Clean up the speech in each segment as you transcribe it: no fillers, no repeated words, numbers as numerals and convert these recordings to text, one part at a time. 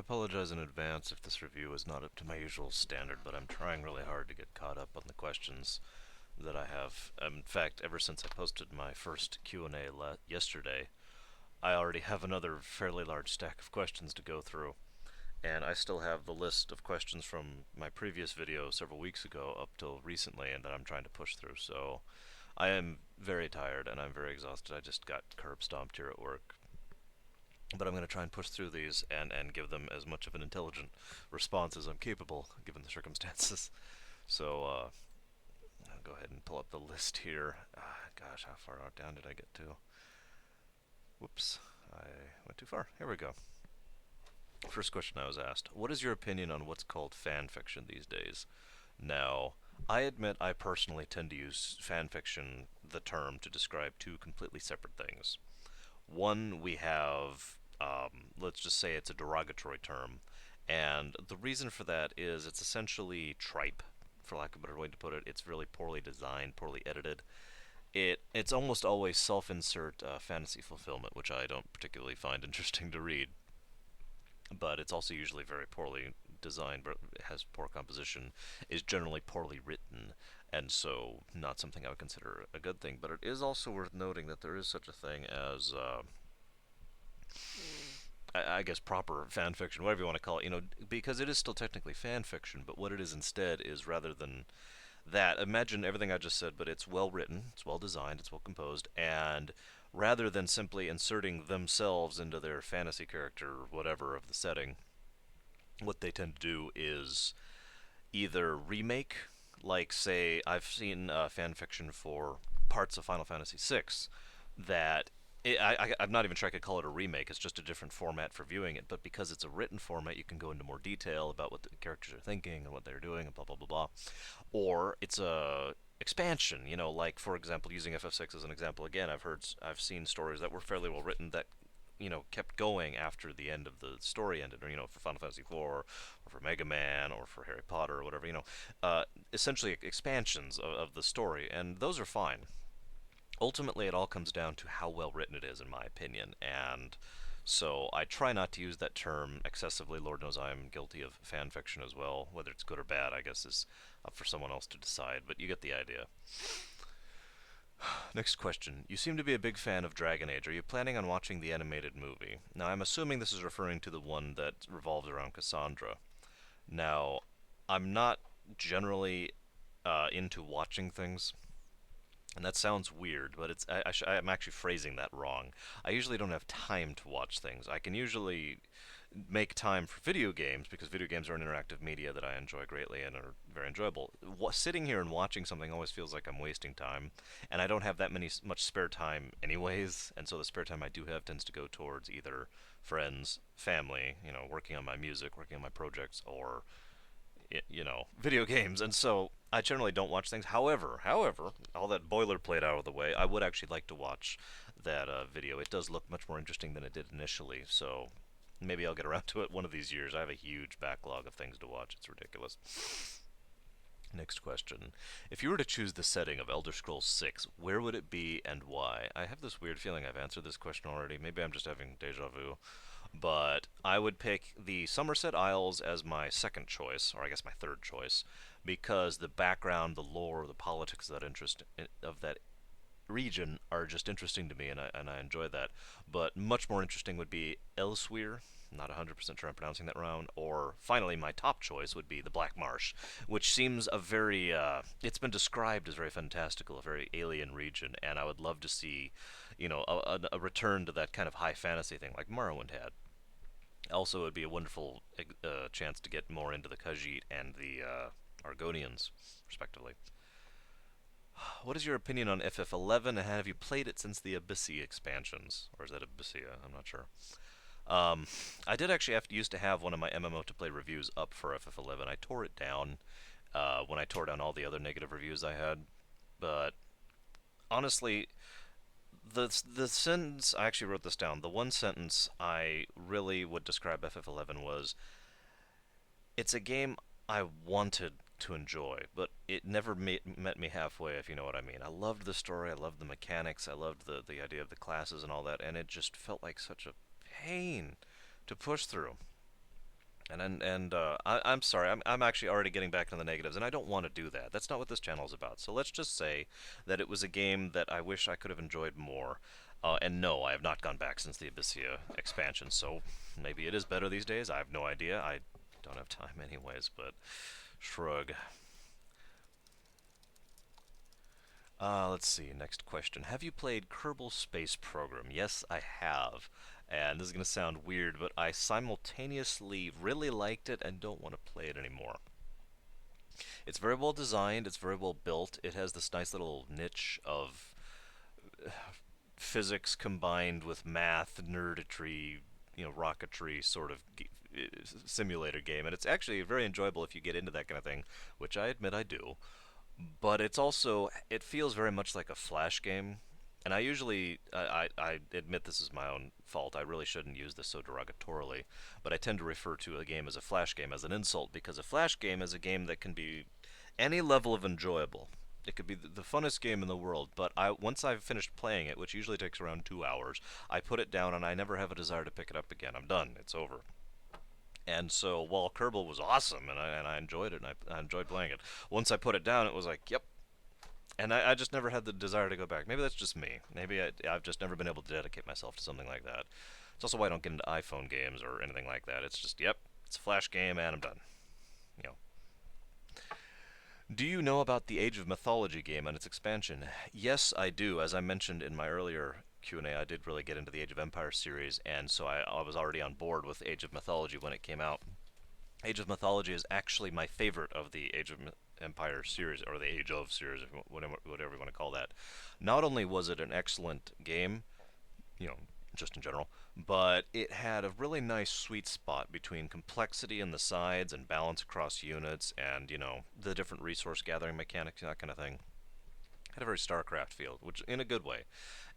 apologize in advance if this review is not up to my usual standard, but I'm trying really hard to get caught up on the questions that I have. In fact, ever since I posted my first Q&A yesterday, I already have another fairly large stack of questions to go through, and I still have the list of questions from my previous video several weeks ago up till recently, and that I'm trying to push through. So I am very tired and I'm very exhausted. I just got curb stomped here at work. But I'm going to try and push through these and give them as much of an intelligent response as I'm capable, given the circumstances. So, I'll go ahead and pull up the list here. Gosh, how far down did I get to? Whoops, I went too far. Here we go. First question I was asked: what is your opinion on what's called fan fiction these days? Now, I admit I personally tend to use fan fiction, the term, to describe two completely separate things. One, we have, let's just say it's a derogatory term, and the reason for that is it's essentially tripe, for lack of a better way to put it. It's really poorly designed, poorly edited. It's almost always self-insert fantasy fulfillment, which I don't particularly find interesting to read. But it's also usually very poorly designed, but it has poor composition, is generally poorly written, and so not something I would consider a good thing. But it is also worth noting that there is such a thing as, I guess, proper fan fiction, whatever you want to call it, because it is still technically fan fiction, but what it is instead is, rather than that, imagine everything I just said, but it's well written, it's well designed, it's well composed, and rather than simply inserting themselves into their fantasy character, whatever, of the setting, what they tend to do is either remake, like, say, I've seen fan fiction for parts of Final Fantasy VI that I'm not even sure I could call it a remake. It's just a different format for viewing it. But because it's a written format, you can go into more detail about what the characters are thinking and what they're doing and blah blah blah blah. Or it's a expansion. Like, for example, using FF6 as an example again, I've seen stories that were fairly well written that kept going after the end of the story ended, or for Final Fantasy IV, or for Mega Man, or for Harry Potter, or whatever. Essentially expansions of the story, and those are fine. Ultimately, it all comes down to how well written it is, in my opinion, and so I try not to use that term excessively. Lord knows I'm guilty of fan fiction as well. Whether it's good or bad, I guess, is up for someone else to decide, but you get the idea. Next question. You seem to be a big fan of Dragon Age. Are you planning on watching the animated movie? Now, I'm assuming this is referring to the one that revolves around Cassandra. Now, I'm not generally into watching things, and that sounds weird, but I'm actually phrasing that wrong. I usually don't have time to watch things. I can usually make time for video games, because video games are an interactive media that I enjoy greatly and are very enjoyable. Sitting here and watching something always feels like I'm wasting time, and I don't have that much spare time anyways, and so the spare time I do have tends to go towards either friends, family, working on my music, working on my projects, or video games, and so I generally don't watch things. However, all that boilerplate out of the way, I would actually like to watch that video. It does look much more interesting than it did initially, so maybe I'll get around to it one of these years. I have a huge backlog of things to watch. It's ridiculous. Next question. If you were to choose the setting of Elder Scrolls 6, where would it be and why? I have this weird feeling I've answered this question already. Maybe I'm just having deja vu. But I would pick the Somerset Isles as my second choice, or I guess my third choice, because the background, the lore, the politics of that region are just interesting to me, and I enjoy that. But much more interesting would be Elsewhere. Not 100% sure I'm pronouncing that wrong. Or finally, my top choice would be the Black Marsh, which seems a very, it's been described as very fantastical, a very alien region, and I would love to see, a return to that kind of high fantasy thing like Morrowind had. Also, it would be a wonderful chance to get more into the Khajiit and the Argonians, respectively. What is your opinion on FF11, and have you played it since the Abyssia expansions? Or is that Abyssia? I'm not sure. I did actually used to have one of my MMO to play reviews up for FF11. I tore it down when I tore down all the other negative reviews I had. But honestly, the sentence, I actually wrote this down. The one sentence I really would describe FF11 was, it's a game I wanted to enjoy, but it never met me halfway, if you know what I mean. I loved the story, I loved the mechanics, I loved the idea of the classes and all that, and it just felt like such a pain to push through. I'm sorry, I'm actually already getting back to the negatives, and I don't want to do that. That's not what this channel is about. So let's just say that it was a game that I wish I could have enjoyed more. And no, I have not gone back since the Abyssia expansion, so maybe it is better these days. I have no idea. I don't have time anyways, but shrug. Let's see. Next question. Have you played Kerbal Space Program? Yes, I have. And this is going to sound weird, but I simultaneously really liked it and don't want to play it anymore. It's very well designed, it's very well built. It has this nice little niche of physics combined with math, nerditry, rocketry sort of simulator game. And it's actually very enjoyable if you get into that kind of thing, which I admit I do. But it feels very much like a flash game. And I admit this is my own fault. I really shouldn't use this so derogatorily, but I tend to refer to a game as a flash game as an insult because a flash game is a game that can be any level of enjoyable. It could be the funnest game in the world, but once I've finished playing it, which usually takes around 2 hours, I put it down and I never have a desire to pick it up again. I'm done. It's over. And so while Kerbal was awesome and I enjoyed it and I enjoyed playing it, once I put it down, it was like, yep. And I just never had the desire to go back. Maybe that's just me. Maybe I've just never been able to dedicate myself to something like that. It's also why I don't get into iPhone games or anything like that. It's just, yep, it's a flash game and I'm done. You know, Do you know about the Age of Mythology game and its expansion? Yes, I do. As I mentioned in my earlier Q&A, I did really get into the Age of Empires series, and so I was already on board with Age of Mythology when it came out. Age of Mythology is actually my favorite of the Age of Empire series, or the Age of series, whatever you want to call that. Not only was it an excellent game, you know, just in general, but it had a really nice sweet spot between complexity in the sides and balance across units and, the different resource gathering mechanics, that kind of thing. It had a very StarCraft feel, which in a good way.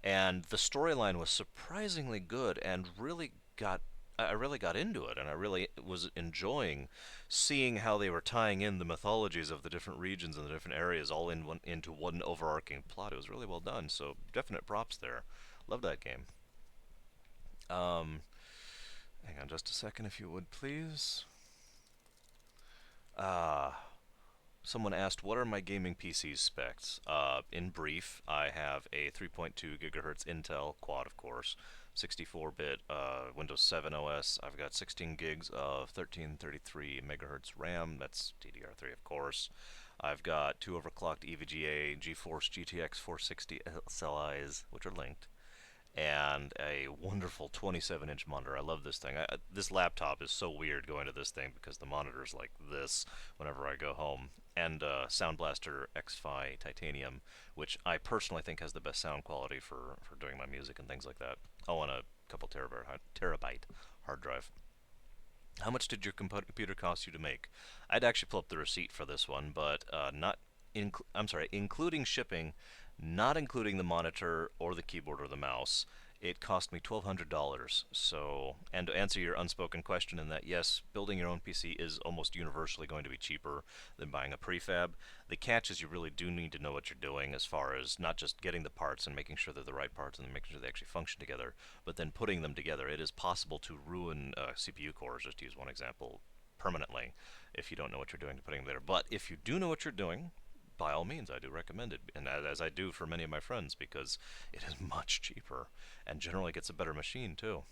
And the storyline was surprisingly good and really got I really got into it, and I really was enjoying seeing how they were tying in the mythologies of the different regions and the different areas all into one overarching plot. It was really well done, so definite props there. Love that game. Um, Hang on just a second, if you would, please. Uh, Someone asked, what are my gaming PC specs? In brief, I have a 3.2 gigahertz Intel quad, of course, 64-bit Windows 7 OS. I've got 16 gigs of 1333 megahertz RAM. That's DDR3, of course. I've got two overclocked EVGA GeForce GTX 460 SLIs, which are linked, and a wonderful 27-inch monitor. I love this thing. This laptop is so weird going to this thing because the monitor's like this whenever I go home. And Sound Blaster X-Fi Titanium, which I personally think has the best sound quality for doing my music and things like that. Oh, and a couple terabyte hard drive. How much did your computer cost you to make? I'd actually pull up the receipt for this one, but not. I'm sorry, including shipping, not including the monitor or the keyboard or the mouse. It cost me $1,200. So, and to answer your unspoken question, in that yes, building your own PC is almost universally going to be cheaper than buying a prefab. The catch is you really do need to know what you're doing as far as not just getting the parts and making sure they're the right parts and making sure they actually function together, but then putting them together. It is possible to ruin CPU cores, just to use one example, permanently if you don't know what you're doing to putting them there. But if you do know what you're doing, by all means, I do recommend it, and as I do for many of my friends, because it is much cheaper and generally gets a better machine too.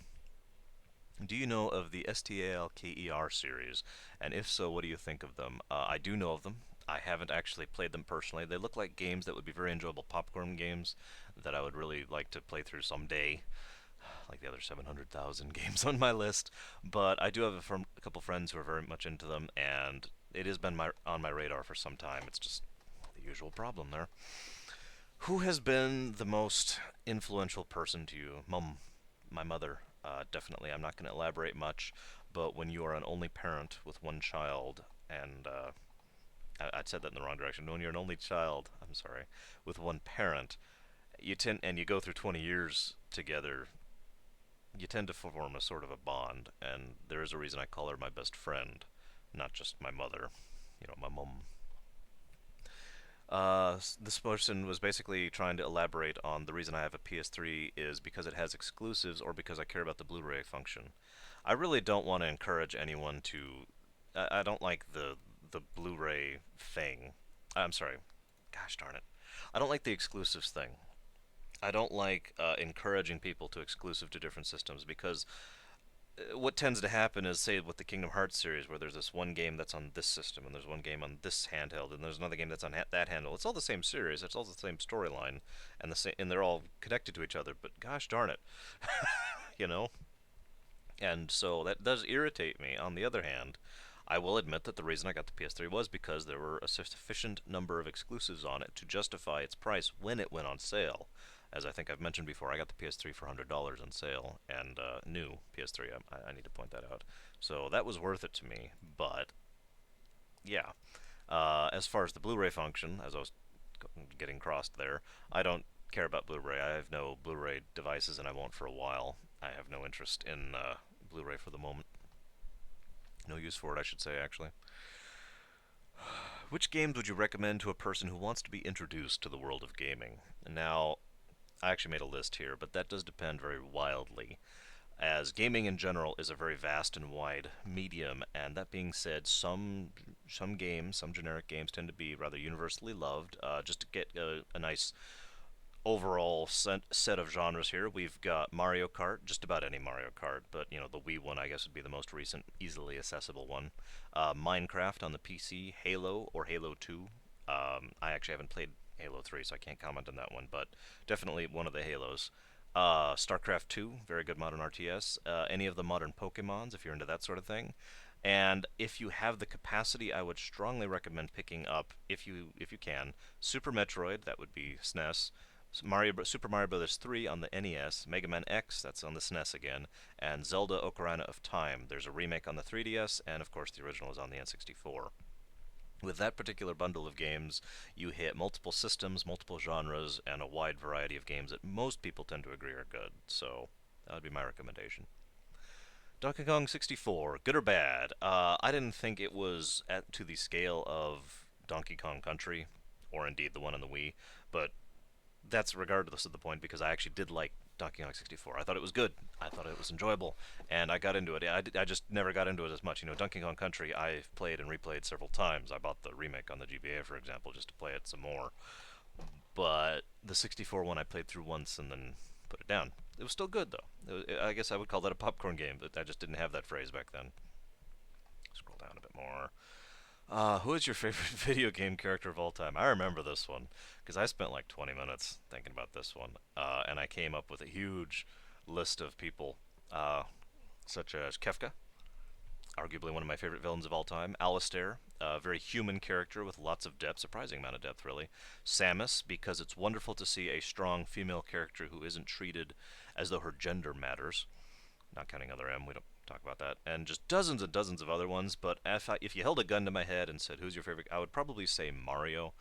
Do you know of the S.T.A.L.K.E.R series? And if so, what do you think of them? I do know of them. I haven't actually played them personally. They look like games that would be very enjoyable popcorn games that I would really like to play through someday, like the other 700,000 games on my list. But I do have a couple friends who are very much into them, and it has been on my radar for some time. It's just the usual problem there. Who has been the most influential person to you? Mum, my mother. Definitely. I'm not going to elaborate much, but when you are an only parent with one child, and I said that in the wrong direction. When you're an only child, I'm sorry, with one parent, you go through 20 years together, you tend to form a sort of a bond, and there is a reason I call her my best friend, not just my mother, my mum. This person was basically trying to elaborate on the reason I have a PS3 is because it has exclusives or because I care about the Blu-ray function. I really don't want to encourage anyone to. I don't like the Blu-ray thing. I'm sorry. Gosh darn it. I don't like the exclusives thing. I don't like encouraging people to exclusive to different systems because what tends to happen is, say, with the Kingdom Hearts series, where there's this one game that's on this system, and there's one game on this handheld, and there's another game that's on that handle. It's all the same series, it's all the same storyline, and and they're all connected to each other. But gosh darn it, you know. And so that does irritate me. On the other hand, I will admit that the reason I got the PS3 was because there were a sufficient number of exclusives on it to justify its price when it went on sale. As I think I've mentioned before, I got the PS3 for $100 on sale, and new PS3. I need to point that out. So that was worth it to me. But yeah, as far as the Blu-ray function, as I was getting crossed there, I don't care about Blu-ray. I have no Blu-ray devices, and I won't for a while. I have no interest in Blu-ray for the moment. No use for it, I should say, actually. Which games would you recommend to a person who wants to be introduced to the world of gaming? Now, I actually made a list here, but that does depend very wildly, as gaming in general is a very vast and wide medium. And that being said, some games, some generic games, tend to be rather universally loved. Just to get a nice overall set of genres here. We've got Mario Kart, just about any Mario Kart, but the Wii one I guess would be the most recent, easily accessible one. Minecraft on the PC, Halo or Halo 2. I actually haven't played Halo 3, so I can't comment on that one, but definitely one of the Halos. StarCraft 2, very good modern RTS. Any of the modern Pokemons, if you're into that sort of thing. And if you have the capacity, I would strongly recommend picking up, if you can, Super Metroid. That would be SNES. Super Mario Bros. 3 on the NES, Mega Man X, that's on the SNES again, and Zelda Ocarina of Time. There's a remake on the 3DS, and of course the original is on the N64. With that particular bundle of games, you hit multiple systems, multiple genres, and a wide variety of games that most people tend to agree are good. So that would be my recommendation. Donkey Kong 64, good or bad? I didn't think it was to the scale of Donkey Kong Country, or indeed the one on the Wii, but that's regardless of the point because I actually did like Donkey Kong 64. I thought it was good. I thought it was enjoyable, and I got into it. I just never got into it as much. Donkey Kong Country I've played and replayed several times. I bought the remake on the GBA, for example, just to play it some more. But the 64 one I played through once and then put it down. It was still good though. I guess I would call that a popcorn game, but I just didn't have that phrase back then. Scroll down a bit more. Who is your favorite video game character of all time? I remember this one because I spent like 20 minutes thinking about this one, and I came up with a huge list of people, uh, such as Kefka, arguably one of my favorite villains of all time. Alistair, a very human character with lots of depth, surprising amount of depth, really. Samus, because it's wonderful to see a strong female character who isn't treated as though her gender matters. Not counting Other M, we don't talk about that, and just dozens and dozens of other ones. But if you held a gun to my head and said, who's your favorite, I would probably say Mario.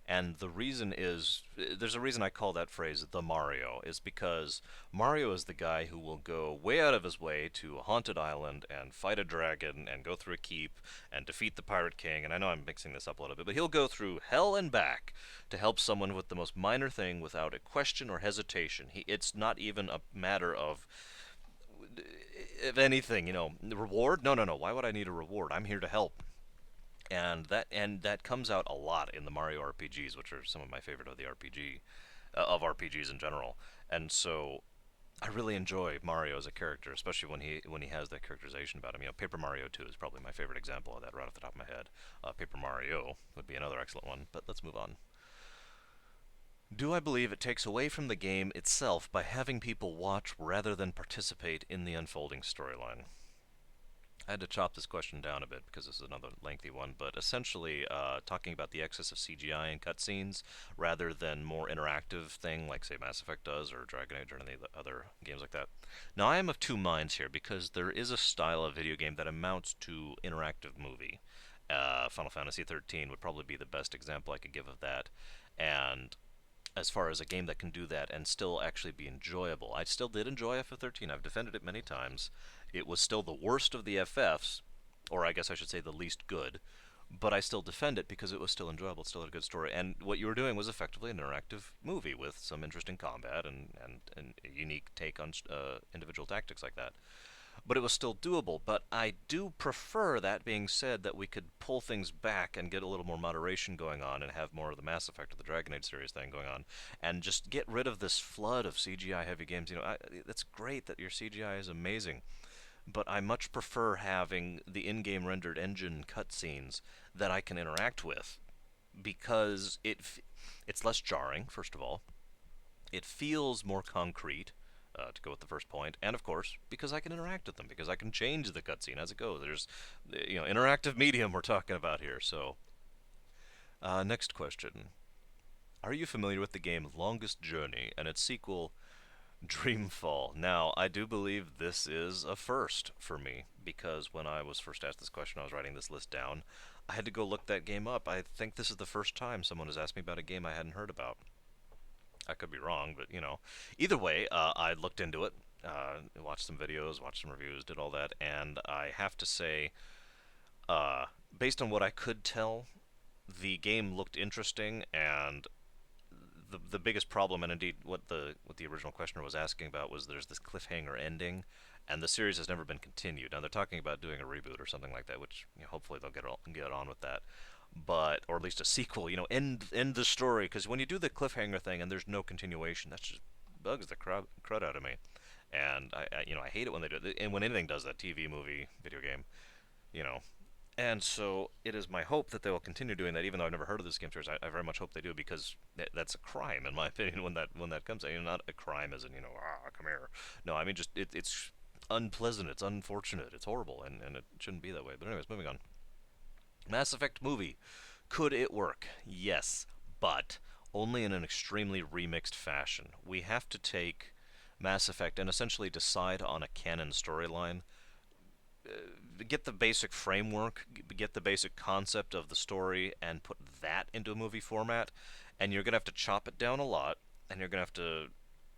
And the reason is, there's a reason I call that phrase the Mario, is because Mario is the guy who will go way out of his way to a haunted island and fight a dragon and go through a keep and defeat the Pirate King. And I know I'm mixing this up a little bit, but he'll go through hell and back to help someone with the most minor thing without a question or hesitation. It's not even a matter of, if anything, reward. No, no, no. Why would I need a reward? I'm here to help. And that comes out a lot in the Mario RPGs, which are some of my favorite of the RPG of RPGs in general. And so I really enjoy Mario as a character, especially when he has that characterization about him. Paper Mario 2 is probably my favorite example of that right off the top of my head. Paper Mario would be another excellent one, but let's move on. Do I believe it takes away from the game itself by having people watch rather than participate in the unfolding storyline? I had to chop this question down a bit because this is another lengthy one, but essentially talking about the excess of CGI and cutscenes rather than more interactive thing like, say, Mass Effect does or Dragon Age or any of the other games like that. Now, I am of two minds here because there is a style of video game that amounts to interactive movie. Final Fantasy 13 would probably be the best example I could give of that. And as far as a game that can do that and still actually be enjoyable. I still did enjoy FF13. I've defended it many times. It was still the worst of the FFs, or I guess I should say the least good, but I still defend it because it was still enjoyable. It still had a good story. And what you were doing was effectively an interactive movie with some interesting combat and a unique take on individual tactics like that. but it was still doable. But I do prefer, that being said, that we could pull things back and get a little more moderation going on and have more of the Mass Effect or the Dragon Age series thing going on, and just get rid of this flood of CGI heavy games. It's great that your CGI is amazing, but I much prefer having the in-game rendered engine cutscenes that I can interact with, because it's less jarring. First of all, it feels more concrete, to go with the first point, and of course, because I can interact with them, because I can change the cutscene as it goes. There's, interactive medium we're talking about here. So, next question: are you familiar with the game Longest Journey and its sequel, Dreamfall? Now, I do believe this is a first for me, because when I was first asked this question, I was writing this list down. I had to go look that game up. I think this is the first time someone has asked me about a game I hadn't heard about. I could be wrong, but either way, I looked into it, watched some videos, watched some reviews, did all that, and I have to say, uh, based on what I could tell, the game looked interesting, and the biggest problem, and indeed what the original questioner was asking about, was there's this cliffhanger ending, and the series has never been continued. Now they're talking about doing a reboot or something like that, which hopefully they'll get on with that, but or at least a sequel. End the story, because when you do the cliffhanger thing and there's no continuation, that just bugs the crud out of me. And I hate it when they do it, and when anything does that, TV, movie, video game, you know. And so it is my hope that they will continue doing that, even though I've never heard of this game series. I very much hope they do, because that's a crime, in my opinion, when that comes out. Not a crime as in, come here. No, I mean, just it's unpleasant, it's unfortunate, it's horrible, and it shouldn't be that way. But anyways, moving on. Mass Effect movie. Could it work? Yes, but only in an extremely remixed fashion. We have to take Mass Effect and essentially decide on a canon storyline, get the basic framework, get the basic concept of the story, and put that into a movie format. And you're going to have to chop it down a lot, and you're going to have to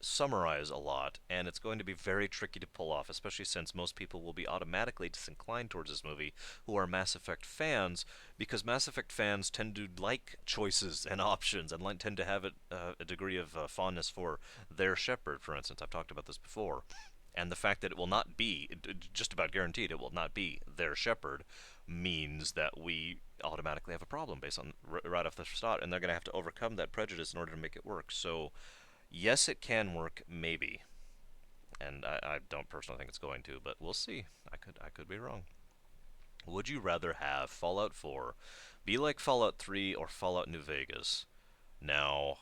summarize a lot, and it's going to be very tricky to pull off, especially since most people will be automatically disinclined towards this movie who are Mass Effect fans, because Mass Effect fans tend to like choices and options, and tend to have a degree of fondness for their Shepard, for instance. I've talked about this before. And the fact that it will not be, just about guaranteed, it will not be their Shepard, means that we automatically have a problem based on right off the start, and they're going to have to overcome that prejudice in order to make it work. So, yes, it can work, maybe, and I don't personally think it's going to, but we'll see. I could be wrong. Would you rather have Fallout 4 be like Fallout 3 or Fallout New Vegas? Now,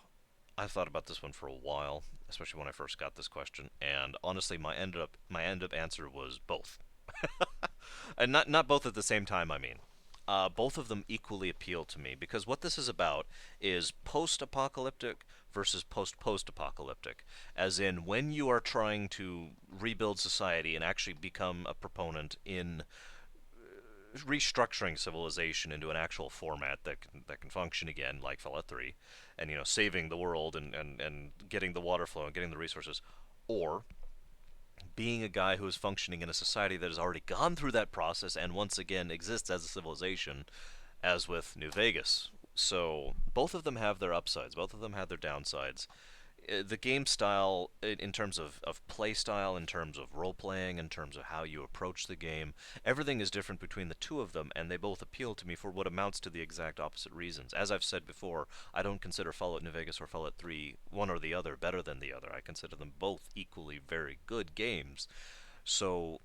I've thought about this one for a while, especially when I first got this question, and honestly, my end up answer was both, and not both at the same time. I mean, both of them equally appeal to me, because what this is about is post-apocalyptic versus post-post-apocalyptic, as in when you are trying to rebuild society and actually become a proponent in restructuring civilization into an actual format that can function again, like Fallout 3, and saving the world, and getting the water flow and getting the resources, or being a guy who is functioning in a society that has already gone through that process and once again exists as a civilization, as with New Vegas. So both of them have their upsides, both of them have their downsides. The game style, in terms of play style, in terms of role playing, in terms of how you approach the game, everything is different between the two of them, and they both appeal to me for what amounts to the exact opposite reasons. As I've said before, I don't consider Fallout New Vegas or Fallout 3, one or the other, better than the other. I consider them both equally very good games. So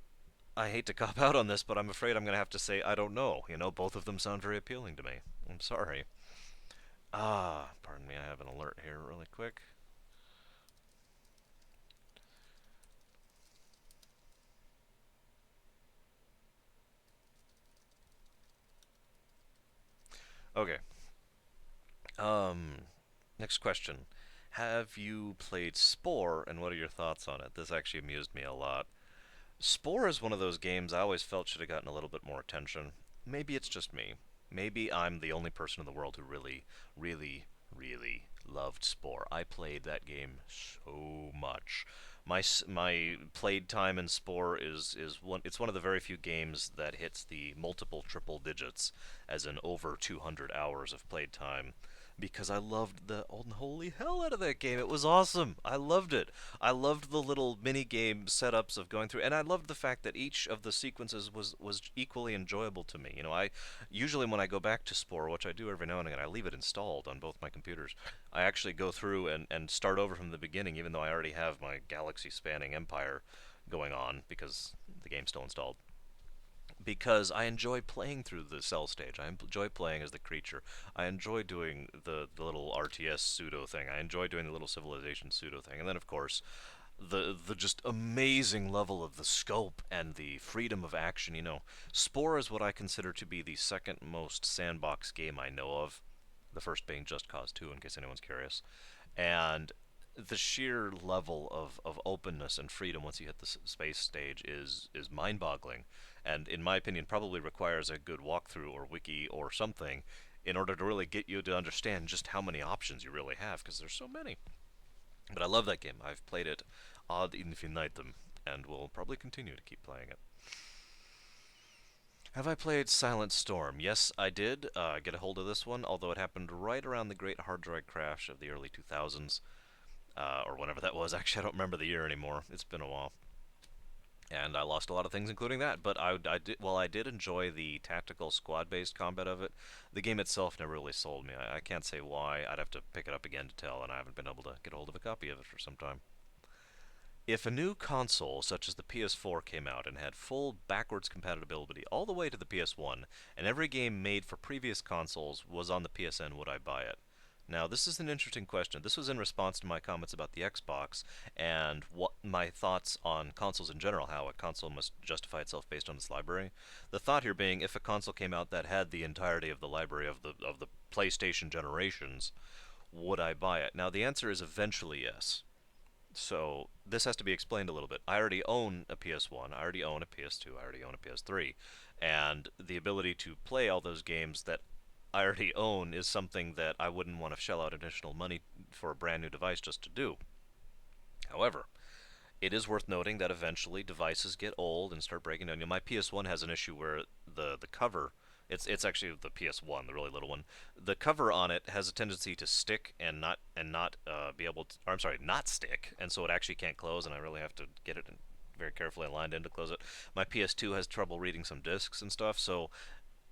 I hate to cop out on this, but I'm afraid I'm going to have to say I don't know. Both of them sound very appealing to me. I'm sorry. Pardon me, I have an alert here really quick. Okay. Um, Next question. Have you played Spore, and what are your thoughts on it? This actually amused me a lot. Spore is one of those games I always felt should have gotten a little bit more attention. Maybe it's just me. Maybe I'm the only person in the world who really, really, really loved Spore. I played that game so much. My played time in Spore is one. It's one of the very few games that hits the multiple triple digits, as in over 200 hours of played time. because I loved the unholy hell out of that game. It was awesome. I loved it. I loved the little mini game setups of going through, and I loved the fact that each of the sequences was equally enjoyable to me. I usually when I go back to Spore, which I do every now and again, I leave it installed on both my computers. I actually go through and start over from the beginning, even though I already have my galaxy spanning empire going on because the game's still installed, because I enjoy playing through the cell stage. I enjoy playing as the creature. I enjoy doing the little RTS pseudo thing. I enjoy doing the little civilization pseudo thing. And then, of course, the just amazing level of the scope and the freedom of action. Spore is what I consider to be the second most sandbox game I know of. The first being Just Cause 2, in case anyone's curious. And the sheer level of openness and freedom once you hit the space stage is mind-boggling, and in my opinion probably requires a good walkthrough or wiki or something in order to really get you to understand just how many options you really have, because there's so many. But I love that game. I've played it ad infinitum and will probably continue to keep playing it. Have I played Silent Storm? Yes, I did get a hold of this one, although it happened right around the great hard drive crash of the early 2000s, or whenever that was. Actually, I don't remember the year anymore. It's been a while. And I lost a lot of things, including that. But while I did enjoy the tactical squad-based combat of it, the game itself never really sold me. I can't say why. I'd have to pick it up again to tell, and I haven't been able to get a hold of a copy of it for some time. If a new console, such as the PS4, came out and had full backwards compatibility all the way to the PS1, and every game made for previous consoles was on the PSN, would I buy it? Now, this is an interesting question. This was in response to my comments about the Xbox and what my thoughts on consoles in general, how a console must justify itself based on its library. The thought here being, if a console came out that had the entirety of the library of the PlayStation generations, would I buy it? Now, the answer is eventually yes. So this has to be explained a little bit. I already own a PS1, I already own a PS2, I already own a PS3, and the ability to play all those games that I already own is something that I wouldn't want to shell out additional money for a brand new device just to do. However, it is worth noting that eventually devices get old and start breaking down. My PS1 has an issue where the cover, it's actually the PS1, the really little one. The cover on it has a tendency to stick and not be able to, or I'm sorry, not stick, and so it actually can't close, and I really have to get it very carefully aligned in to close it. My PS2 has trouble reading some discs and stuff, so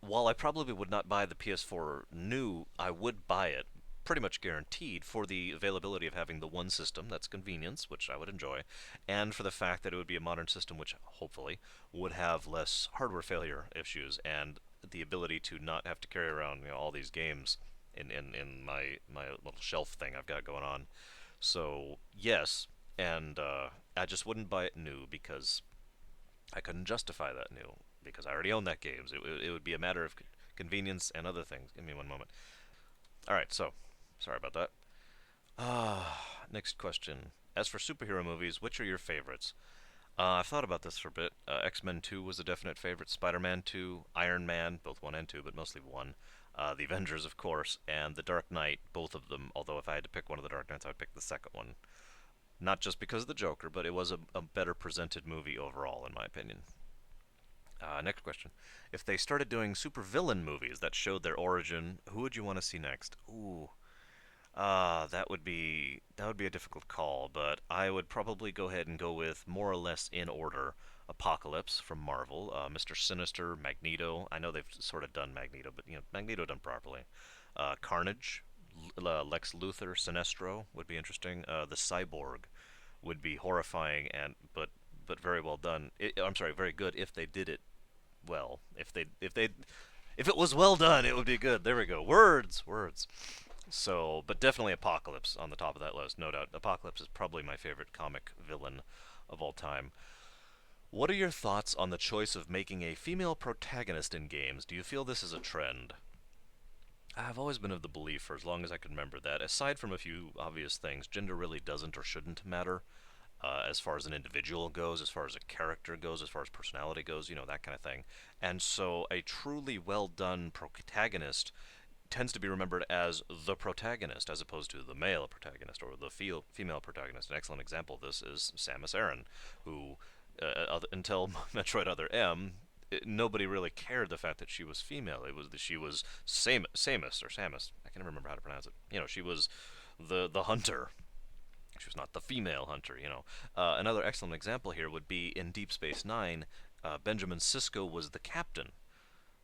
while I probably would not buy the PS4 new, I would buy it pretty much guaranteed for the availability of having the one system, that's convenience, which I would enjoy, and for the fact that it would be a modern system which hopefully would have less hardware failure issues and the ability to not have to carry around all these games in my little shelf thing I've got going on. So yes, and I just wouldn't buy it new because I couldn't justify that new because I already own that game. So it would be a matter of convenience and other things. Give me one moment. All right, so sorry about that. Next question. As for superhero movies, which are your favorites? I've thought about this for a bit. X-Men 2 was a definite favorite. Spider-Man 2, Iron Man, both 1 and 2, but mostly 1. The Avengers, of course, and The Dark Knight, both of them. Although if I had to pick one of the Dark Knights, I would pick the second one. Not just because of the Joker, but it was a better presented movie overall, in my opinion. Next question. If they started doing supervillain movies that showed their origin, who would you want to see next? Ooh, that would be a difficult call, but I would probably go ahead and go with more or less in order. Apocalypse from Marvel, Mr. Sinister, Magneto. I know they've sort of done Magneto, but Magneto done properly. Carnage, Lex Luthor, Sinestro would be interesting. The Cyborg would be horrifying and but very well done. I'm sorry, very good if they did it well. If it was well done, it would be good. There we go. Words, words. So, but definitely Apocalypse on the top of that list, no doubt. Apocalypse is probably my favorite comic villain of all time. What are your thoughts on the choice of making a female protagonist in games? Do you feel this is a trend? I've always been of the belief, for as long as I can remember, that aside from a few obvious things, gender really doesn't or shouldn't matter. As far as an individual goes, as far as a character goes, as far as personality goes, that kind of thing. And so a truly well done protagonist tends to be remembered as the protagonist as opposed to the male protagonist or the female protagonist. An excellent example of this is Samus Aran, who, until Metroid Other M, nobody really cared the fact that she was female. It was that she was Samus or Samus. I can't remember how to pronounce it. She was the hunter. She was not the female hunter. Another excellent example here would be in Deep Space Nine. Benjamin Sisko was the captain,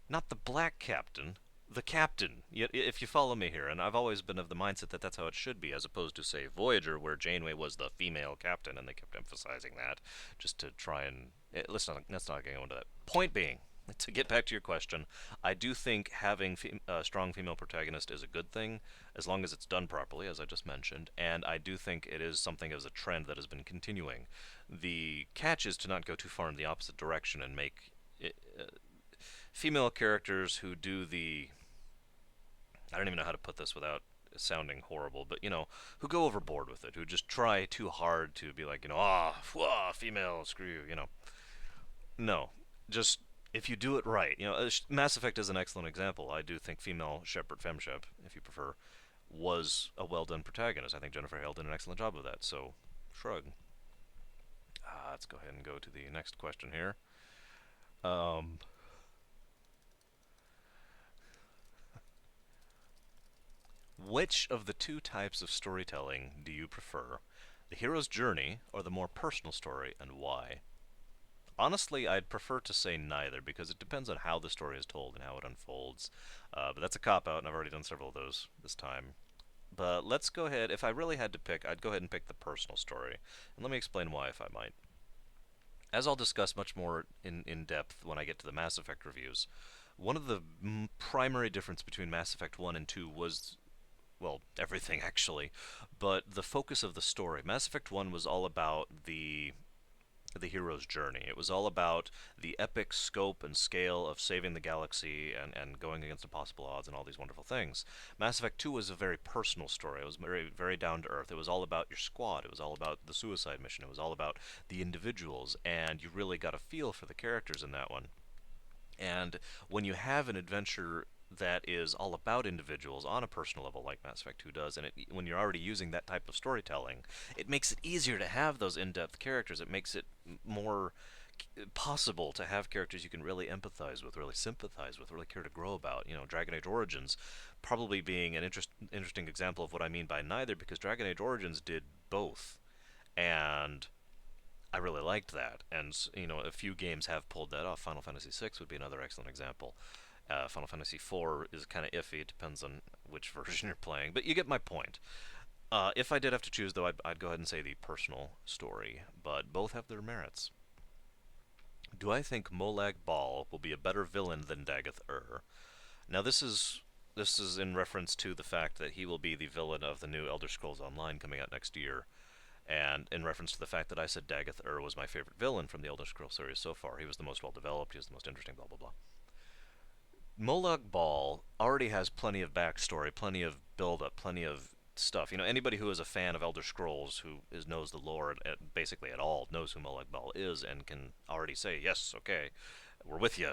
not the black captain, the captain. Yet, if you follow me here, and I've always been of the mindset that that's how it should be, as opposed to say Voyager, where Janeway was the female captain, and they kept emphasizing that just to try and let's not get into that. Point being, to get back to your question, I do think having a strong female protagonist is a good thing, as long as it's done properly, as I just mentioned, and I do think it is something as a trend that has been continuing. The catch is to not go too far in the opposite direction and make female characters who do the I don't even know how to put this without sounding horrible, but who go overboard with it, who just try too hard to be like, female, screw you, No, just if you do it right, Mass Effect is an excellent example. I do think female Shepard Femshep, if you prefer, was a well done protagonist. I think Jennifer Hale did an excellent job of that. So, shrug. Let's go ahead and go to the next question here. Um, Which of the two types of storytelling do you prefer? The hero's journey or the more personal story, and why? Honestly, I'd prefer to say neither because it depends on how the story is told and how it unfolds. But that's a cop out, and I've already done several of those this time. But let's go ahead. If I really had to pick, I'd go ahead and pick the personal story. And let me explain why, if I might. As I'll discuss much more in depth when I get to the Mass Effect reviews, one of the primary difference between Mass Effect 1 and 2 was well, everything actually, but the focus of the story. Mass Effect 1 was all about the hero's journey. It was all about the epic scope and scale of saving the galaxy and going against impossible odds and all these wonderful things. Mass Effect 2 was a very personal story. It was very, very down to earth. It was all about your squad. It was all about the suicide mission. It was all about the individuals, and you really got a feel for the characters in that one. And when you have an adventure that is all about individuals on a personal level, like Mass Effect 2 does, and when you're already using that type of storytelling, it makes it easier to have those in-depth characters. It makes it more possible to have characters you can really empathize with, really sympathize with, really care to grow about. Dragon Age Origins probably being an interesting example of what I mean by neither, because Dragon Age Origins did both, and I really liked that, and a few games have pulled that off. Final Fantasy VI would be another excellent example. Final Fantasy IV is kind of iffy. It depends on which version you're playing, but you get my point. If I did have to choose, though, I'd go ahead and say the personal story, but both have their merits. Do I think Molag Bal will be a better villain than Dagoth-Ur? Now, this is in reference to the fact that he will be the villain of the new Elder Scrolls Online coming out next year, and in reference to the fact that I said Dagoth-Ur was my favorite villain from the Elder Scrolls series so far. He was the most well developed. He was the most interesting. Blah blah blah. Molag Bal already has plenty of backstory, plenty of build-up, plenty of stuff. Anybody who is a fan of Elder Scrolls, knows the lore basically at all, knows who Molag Bal is, and can already say, yes, okay, we're with you.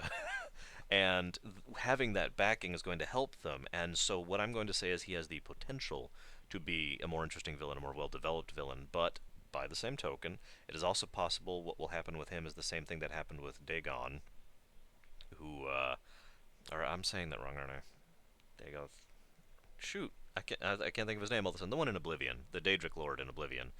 And having that backing is going to help them. And so what I'm going to say is he has the potential to be a more interesting villain, a more well-developed villain, but by the same token, it is also possible what will happen with him is the same thing that happened with Dagon, who or I'm saying that wrong, aren't I? Dagoth. Shoot, I can't think of his name all of a sudden. The one in Oblivion, the Daedric Lord in Oblivion,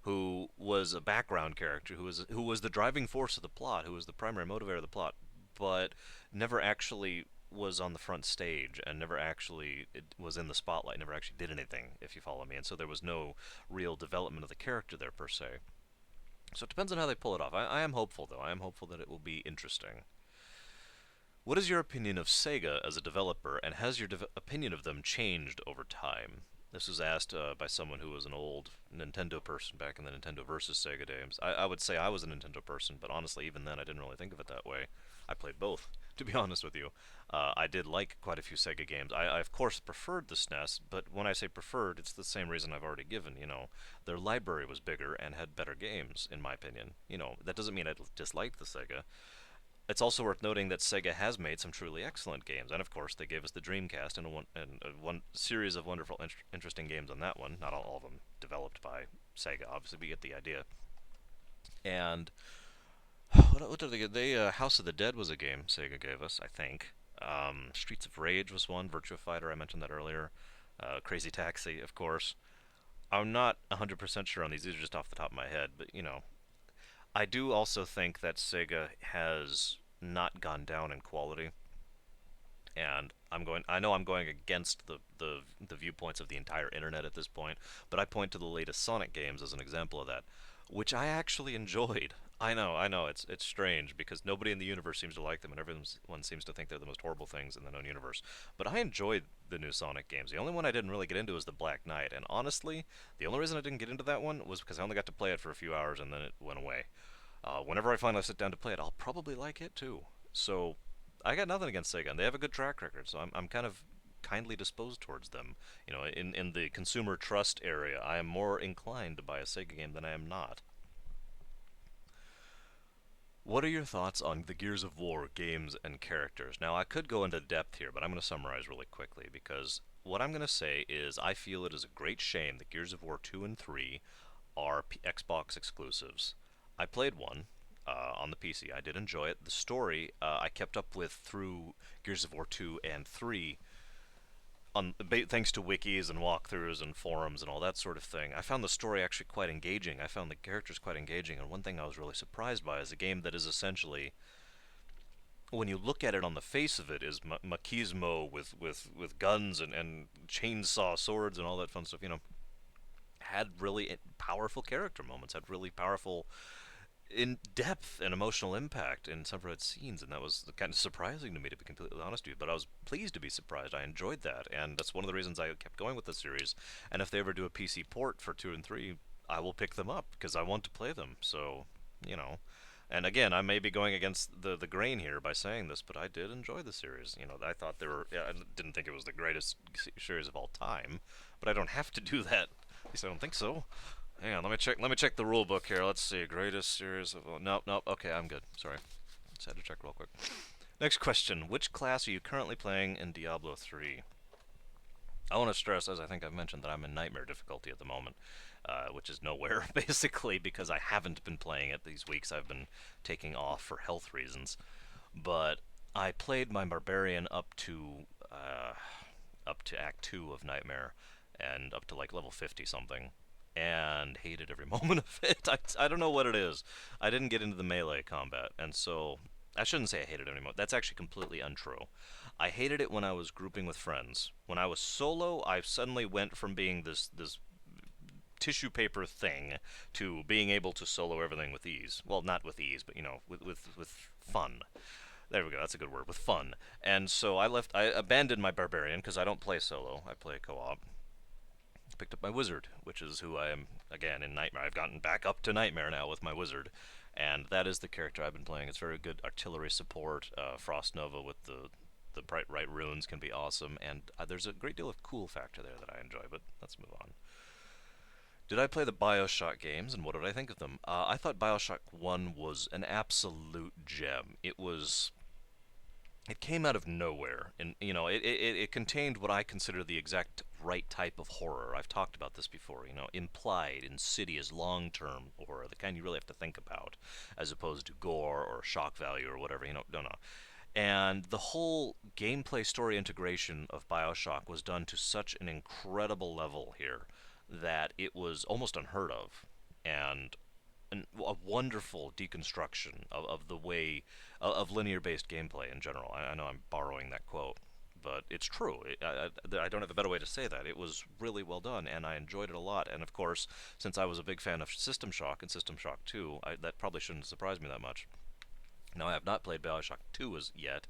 who was a background character, who was the driving force of the plot, who was the primary motivator of the plot, but never actually was on the front stage and never actually was in the spotlight, never actually did anything, if you follow me. And so there was no real development of the character there per se. So it depends on how they pull it off. I am hopeful, though. I am hopeful that it will be interesting. What is your opinion of Sega as a developer, and has your opinion of them changed over time? This was asked by someone who was an old Nintendo person back in the Nintendo versus Sega days. I would say I was a Nintendo person, but honestly, even then, I didn't really think of it that way. I played both, to be honest with you. I did like quite a few Sega games. I of course, preferred the SNES, but when I say preferred, it's the same reason I've already given. Their library was bigger and had better games, in my opinion. That doesn't mean I disliked the Sega. It's also worth noting that Sega has made some truly excellent games, and of course they gave us the Dreamcast and a one series of wonderful, interesting games on that one. Not all of them developed by Sega, obviously, but you get the idea. And What did they get? House of the Dead was a game Sega gave us, I think. Streets of Rage was one. Virtua Fighter, I mentioned that earlier. Crazy Taxi, of course. I'm not 100% sure on these. These are just off the top of my head, but I do also think that Sega has not gone down in quality, and I know I'm going against the viewpoints of the entire internet at this point, but I point to the latest Sonic games as an example of that, which I actually enjoyed. I know, it's strange because nobody in the universe seems to like them, and everyone seems to think they're the most horrible things in the known universe. But I enjoyed the new Sonic games. The only one I didn't really get into was the Black Knight, and honestly, the only reason I didn't get into that one was because I only got to play it for a few hours and then it went away. Whenever I finally sit down to play it, I'll probably like it too. So I got nothing against Sega, and they have a good track record. So I'm kind of kindly disposed towards them. In the consumer trust area, I am more inclined to buy a Sega game than I am not. What are your thoughts on the Gears of War games and characters? Now, I could go into depth here, but I'm going to summarize really quickly because what I'm going to say is I feel it is a great shame that Gears of War 2 and 3 are Xbox exclusives. I played one on the PC. I did enjoy it. The story I kept up with through Gears of War 2 and 3 thanks to wikis and walkthroughs and forums and all that sort of thing. I found the story actually quite engaging. I found the characters quite engaging, and one thing I was really surprised by is a game that is essentially, when you look at it on the face of it, is machismo with guns and chainsaw swords and all that fun stuff. Had really powerful character moments, had really powerful in depth and emotional impact in some of its scenes, and that was kind of surprising to me, to be completely honest with you. But I was pleased to be surprised. I enjoyed that, and that's one of the reasons I kept going with the series. And if they ever do a PC port for 2 and 3, I will pick them up because I want to play them. So, you know. And again, I may be going against the grain here by saying this, but I did enjoy the series. I thought they were. Yeah, I didn't think it was the greatest series of all time, but I don't have to do that. At least I don't think so. Hang on, let me check. Let me check the rule book here. Let's see. Greatest series of all. Nope, nope. Okay, I'm good. Sorry, just had to check real quick. Next question: which class are you currently playing in Diablo 3? I want to stress, as I think I've mentioned, that I'm in nightmare difficulty at the moment, which is nowhere basically because I haven't been playing it these weeks. I've been taking off for health reasons, but I played my barbarian up to Act 2 of Nightmare and up to like level 50 something and hated every moment of it. I don't know what it is. I didn't get into the melee combat, and so I shouldn't say I hated it anymore. That's actually completely untrue. I hated it when I was grouping with friends. When I was solo, I suddenly went from being this tissue paper thing to being able to solo everything with ease. Well, not with ease, but with fun. There we go. That's a good word. With fun. And so I abandoned my barbarian because I don't play solo. I play co-op. Picked up my wizard, which is who I am again in Nightmare. I've gotten back up to Nightmare now with my wizard, and that is the character I've been playing. It's very good artillery support. Frost Nova with the bright right runes can be awesome, and there's a great deal of cool factor there that I enjoy. But let's move on. Did I play the Bioshock games, and what did I think of them? I thought Bioshock 1 was an absolute gem. It came out of nowhere, and it contained what I consider the exact right type of horror. I've talked about this before. Implied, insidious, long-term horror, the kind you really have to think about, as opposed to gore or shock value or whatever. No, no. And the whole gameplay story integration of Bioshock was done to such an incredible level here that it was almost unheard of. And a wonderful deconstruction of the way of linear-based gameplay in general. I know I'm borrowing that quote, but it's true. I don't have a better way to say that. It was really well done, and I enjoyed it a lot. And of course, since I was a big fan of System Shock and System Shock 2, that probably shouldn't surprise me that much. Now, I have not played Bioshock 2 as yet,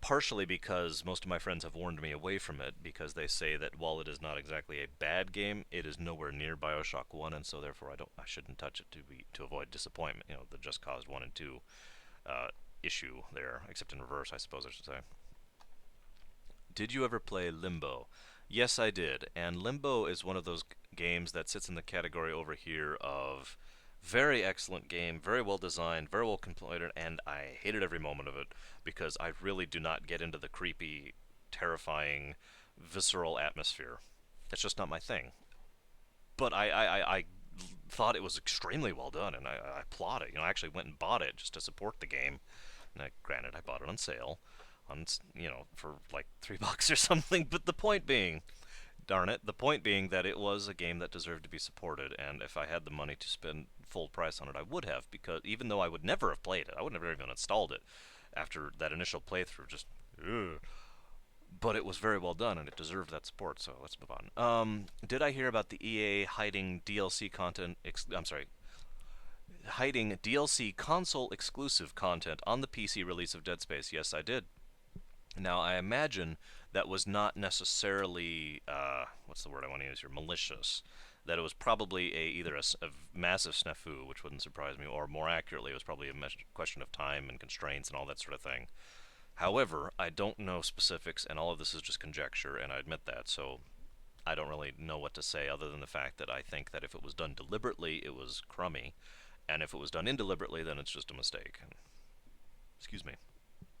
partially because most of my friends have warned me away from it because they say that while it is not exactly a bad game, it is nowhere near BioShock 1, and so therefore I shouldn't touch it to avoid disappointment. The Just Cause 1 and 2 issue there, except in reverse, I suppose I should say. Did you ever play Limbo? Yes, I did, and Limbo is one of those games that sits in the category over here of very excellent game, very well designed, very well completed, and I hated every moment of it because I really do not get into the creepy, terrifying, visceral atmosphere. That's just not my thing. But I thought it was extremely well done, and I applaud it. I actually went and bought it just to support the game. And granted, I bought it on sale, for like $3 or something. But the point being, darn it, the point being that it was a game that deserved to be supported, and if I had the money to spend full price on it, I would have, because even though I would never have played it, I would never even installed it after that initial playthrough, just, ugh. But it was very well done, and it deserved that support, so let's move on. Did I hear about the EA hiding DLC content, I'm sorry, hiding DLC console exclusive content on the PC release of Dead Space? Yes, I did. Now, I imagine that was not necessarily, what's the word I want to use here, malicious. That it was probably either a massive snafu, which wouldn't surprise me, or more accurately, it was probably a question of time and constraints and all that sort of thing. However, I don't know specifics, and all of this is just conjecture, and I admit that, so I don't really know what to say other than the fact that I think that if it was done deliberately, it was crummy, and if it was done indeliberately, then it's just a mistake. Excuse me.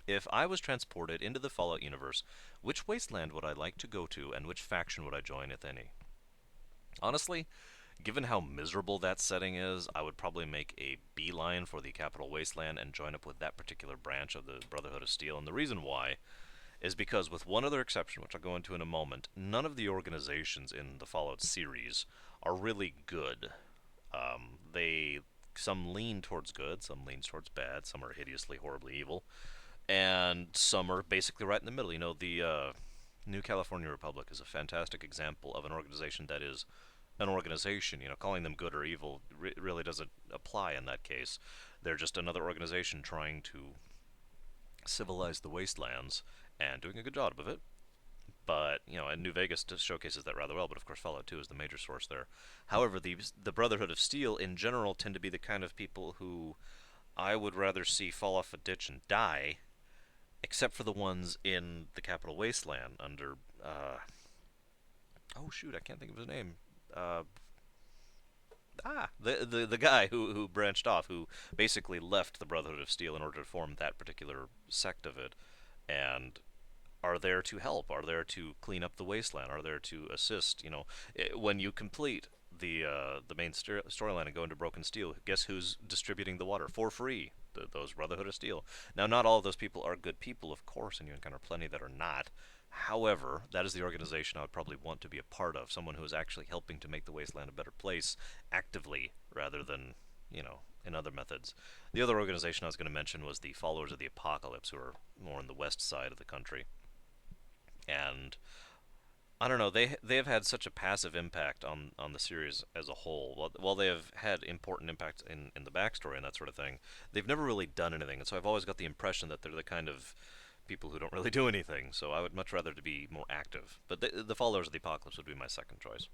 If I was transported into the Fallout universe, which wasteland would I like to go to, and which faction would I join, if any? Honestly, given how miserable that setting is, I would probably make a beeline for the Capital Wasteland and join up with that particular branch of the Brotherhood of Steel. And the reason why is because, with one other exception, which I'll go into in a moment, none of the organizations in the Fallout series are really good. They Some lean towards good, some leans towards bad, some are hideously, horribly evil, and some are basically right in the middle. The New California Republic is a fantastic example of an organization that is an organization. Calling them good or evil really doesn't apply in that case. They're just another organization trying to civilize the wastelands and doing a good job of it. But and New Vegas showcases that rather well. But of course, Fallout 2 is the major source there. However, the Brotherhood of Steel in general tend to be the kind of people who I would rather see fall off a ditch and die, except for the ones in the Capital Wasteland under. Oh shoot, I can't think of his name. Uh, the guy who branched off, who basically left the Brotherhood of Steel in order to form that particular sect of it, and are there to help, are there to clean up the wasteland, are there to assist. When you complete the main storyline and go into Broken Steel, guess who's distributing the water for free? Those Brotherhood of Steel. Now, not all of those people are good people, of course, and you encounter plenty that are not. However, that is the organization I would probably want to be a part of. Someone who is actually helping to make the wasteland a better place actively, rather than, in other methods. The other organization I was going to mention was the Followers of the Apocalypse, who are more on the west side of the country. And I don't know, they have had such a passive impact on the series as a whole. While they have had important impact in the backstory and that sort of thing, they've never really done anything. And so I've always got the impression that they're the kind of people who don't really do anything. So I would much rather to be more active. But the Followers of the Apocalypse would be my second choice.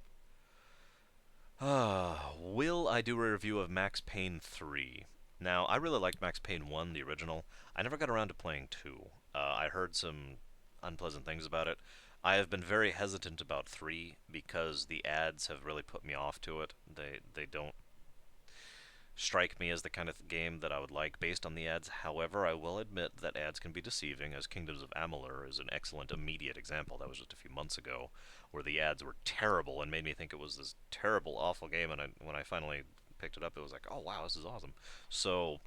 Will I do a review of Max Payne 3? Now, I really liked Max Payne 1, the original. I never got around to playing 2. I heard some unpleasant things about it. I have been very hesitant about 3 because the ads have really put me off to it. They don't strike me as the kind of game that I would like based on the ads. However, I will admit that ads can be deceiving, as Kingdoms of Amalur is an excellent immediate example. That was just a few months ago, where the ads were terrible and made me think it was this terrible, awful game. And when I finally picked it up, it was like, oh wow, this is awesome. So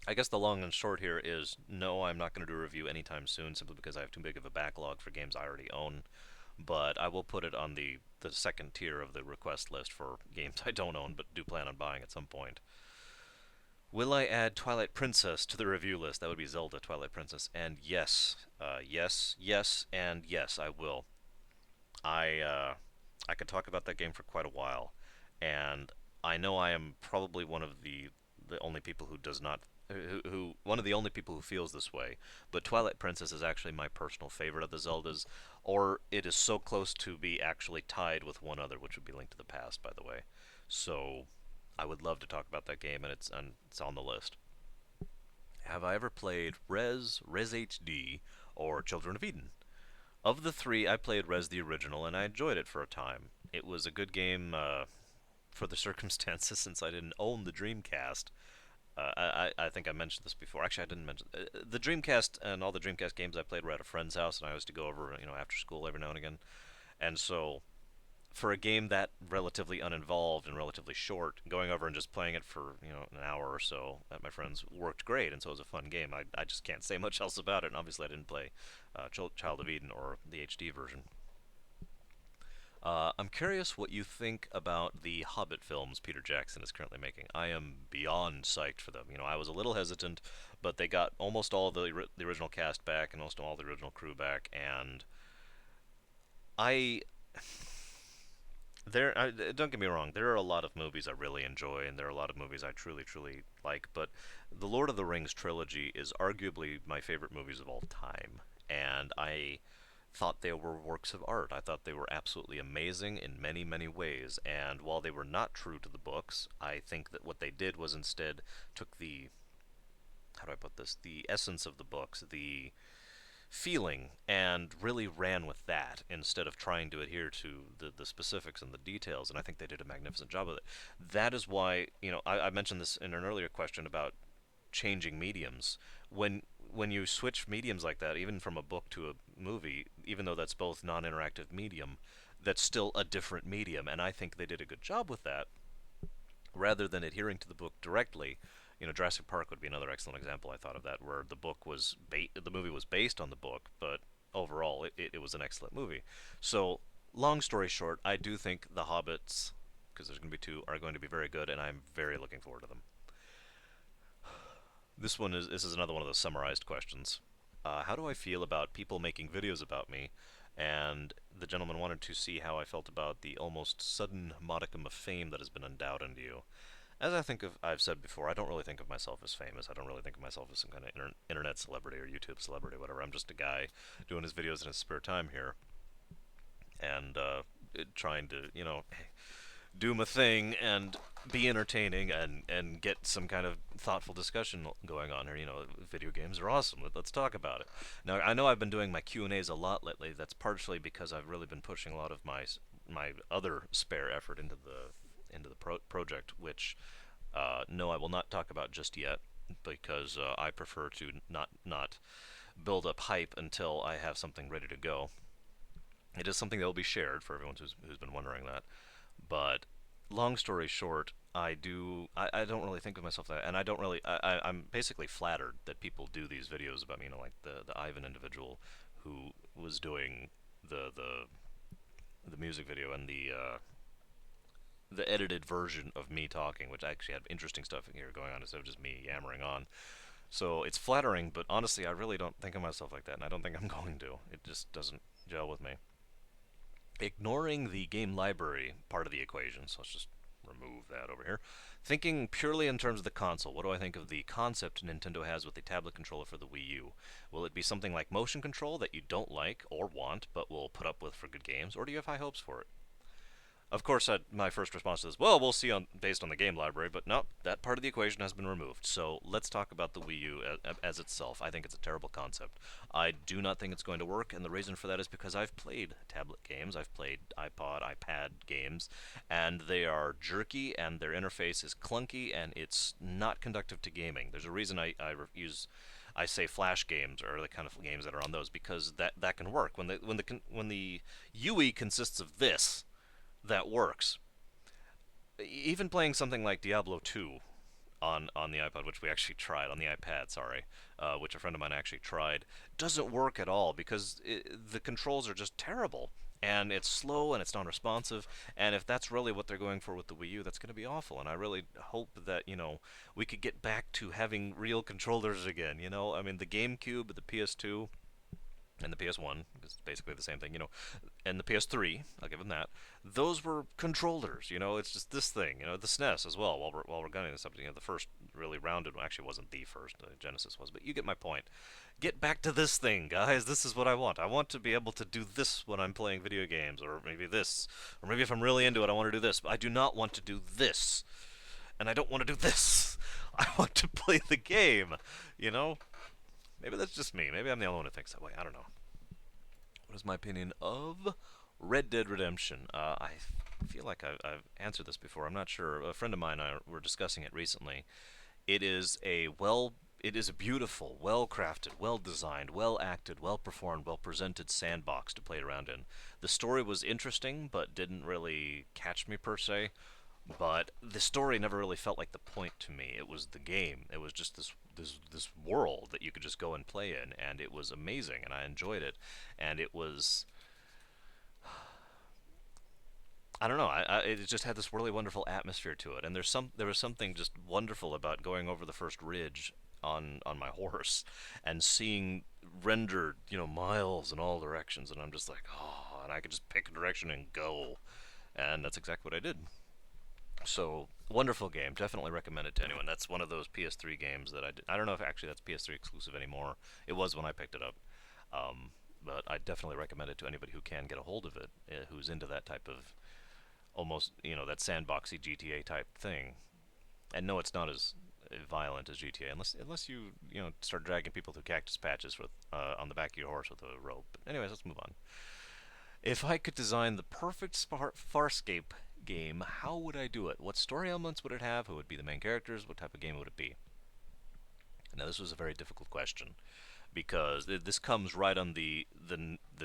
I guess the long and short here is no, I'm not going to do a review anytime soon, simply because I have too big of a backlog for games I already own. But I will put it on the second tier of the request list for games I don't own but do plan on buying at some point. Will I add Twilight Princess to the review list? That would be Zelda Twilight Princess. And yes, yes, yes, and yes, I will. I could talk about that game for quite a while, and I know I am probably one of the only people who does not who one of the only people who feels this way. But Twilight Princess is actually my personal favorite of the Zeldas, or it is so close to be actually tied with one other, which would be Link to the Past, by the way. So I would love to talk about that game, and it's on the list. Have I ever played Res HD, or Children of Eden? Of the three, I played Res the original, and I enjoyed it for a time. It was a good game for the circumstances, since I didn't own the Dreamcast. I think I mentioned this before. Actually, I didn't mention the Dreamcast, and all the Dreamcast games I played were at a friend's house, and I used to go over, after school every now and again. And so for a game that relatively uninvolved and relatively short, going over and just playing it for an hour or so at my friend's worked great, and so it was a fun game. I just can't say much else about it, and obviously I didn't play Child of Eden or the HD version. I'm curious what you think about the Hobbit films Peter Jackson is currently making. I am beyond psyched for them. I was a little hesitant, but they got almost all the original cast back and almost all the original crew back, and I don't get me wrong. There are a lot of movies I really enjoy, and there are a lot of movies I truly, truly like. But the Lord of the Rings trilogy is arguably my favorite movies of all time, and I thought they were works of art. I thought they were absolutely amazing in many, many ways. And while they were not true to the books, I think that what they did was instead took the, how do I put this, the essence of the books, the feeling, and really ran with that instead of trying to adhere to the specifics and the details. And I think they did a magnificent job of it. That is why, I mentioned this in an earlier question about changing mediums. When you switch mediums like that, even from a book to a movie, even though that's both non-interactive medium, that's still a different medium, and I think they did a good job with that rather than adhering to the book directly. Jurassic Park would be another excellent example I thought of that, where the movie was based on the book, but overall it was an excellent movie. So, long story short, I do think the Hobbits, because there's going to be two, are going to be very good, and I'm very looking forward to them. This is another one of those summarized questions. How do I feel about people making videos about me? And the gentleman wanted to see how I felt about the almost sudden modicum of fame that has been endowed into you. As I've said before, I don't really think of myself as famous. I don't really think of myself as some kind of internet celebrity or YouTube celebrity, or whatever. I'm just a guy doing his videos in his spare time here, and trying to, do my thing and be entertaining and get some kind of thoughtful discussion going on here. Video games are awesome. Let's talk about it. Now, I know I've been doing my Q&As a lot lately. That's partially because I've really been pushing a lot of my other spare effort into the project, which no, I will not talk about just yet because I prefer to not build up hype until I have something ready to go. It is something that will be shared for everyone who's been wondering that. But long story short, I don't really think of myself that, and I don't really I'm basically flattered that people do these videos about me. Like the Ivan individual who was doing the music video and the edited version of me talking, which actually had interesting stuff in here going on instead of just me yammering on. So it's flattering, but honestly, I really don't think of myself like that, and I don't think I'm going to. It just doesn't gel with me. Ignoring the game library part of the equation, so let's just remove that over here. Thinking purely in terms of the console, what do I think of the concept Nintendo has with the tablet controller for the Wii U? Will it be something like motion control that you don't like or want, but will put up with for good games, or do you have high hopes for it? Of course, my first response is, well, we'll see based on the game library, but no, that part of the equation has been removed. So let's talk about the Wii U as itself. I think it's a terrible concept. I do not think it's going to work, and the reason for that is because I've played tablet games, I've played iPad games, and they are jerky, and their interface is clunky, and it's not conductive to gaming. There's a reason I say flash games or the kind of games that are on those because that can work when the UE consists of this that works. Even playing something like Diablo 2 on the iPod, which we actually tried on the iPad, sorry, which a friend of mine actually tried, doesn't work at all because the controls are just terrible. And it's slow and it's non-responsive. And if that's really what they're going for with the Wii U, that's going to be awful. And I really hope that we could get back to having real controllers again. I mean the GameCube, the PS2, and the PS1, it's basically the same thing, and the PS3, I'll give them that. Those were controllers, it's just this thing, the SNES as well. While we're gunning this up, the first really rounded one actually wasn't the first, Genesis was, but you get my point. Get back to this thing, guys. This is what I want. I want to be able to do this when I'm playing video games, or maybe this, or maybe if I'm really into it, I want to do this. But I do not want to do this, and I don't want to do this. I want to play the game, you know. Maybe that's just me. Maybe I'm the only one who thinks that way. I don't know. What is my opinion of Red Dead Redemption? I feel like I've answered this before. I'm not sure. A friend of mine and I were discussing it recently. It is a well it is a beautiful, well crafted, well designed, well acted, well performed, well presented sandbox to play around in. The story was interesting, but didn't really catch me per se. But the story never really felt like the point to me. It was the game. It was just this world that you could just go and play in, and it was amazing, and I enjoyed it. And it was, I don't know. It just had this really wonderful atmosphere to it, and there was something just wonderful about going over the first ridge on my horse and seeing rendered, miles in all directions, and I'm just like, oh, and I could just pick a direction and go, and that's exactly what I did. So wonderful game. Definitely recommend it to anyone. That's one of those PS3 games that I did. I don't know if actually that's PS3 exclusive anymore. It was when I picked it up. Um, but I definitely recommend it to anybody who can get a hold of it, who's into that type of almost that sandboxy GTA type thing. And no, it's not as violent as GTA unless you start dragging people through cactus patches with on the back of your horse with a rope. But anyways, let's move on. If I could design the perfect Farscape game, how would I do it? What story elements would it have? Who would be the main characters? What type of game would it be? Now, this was a very difficult question because this comes right on the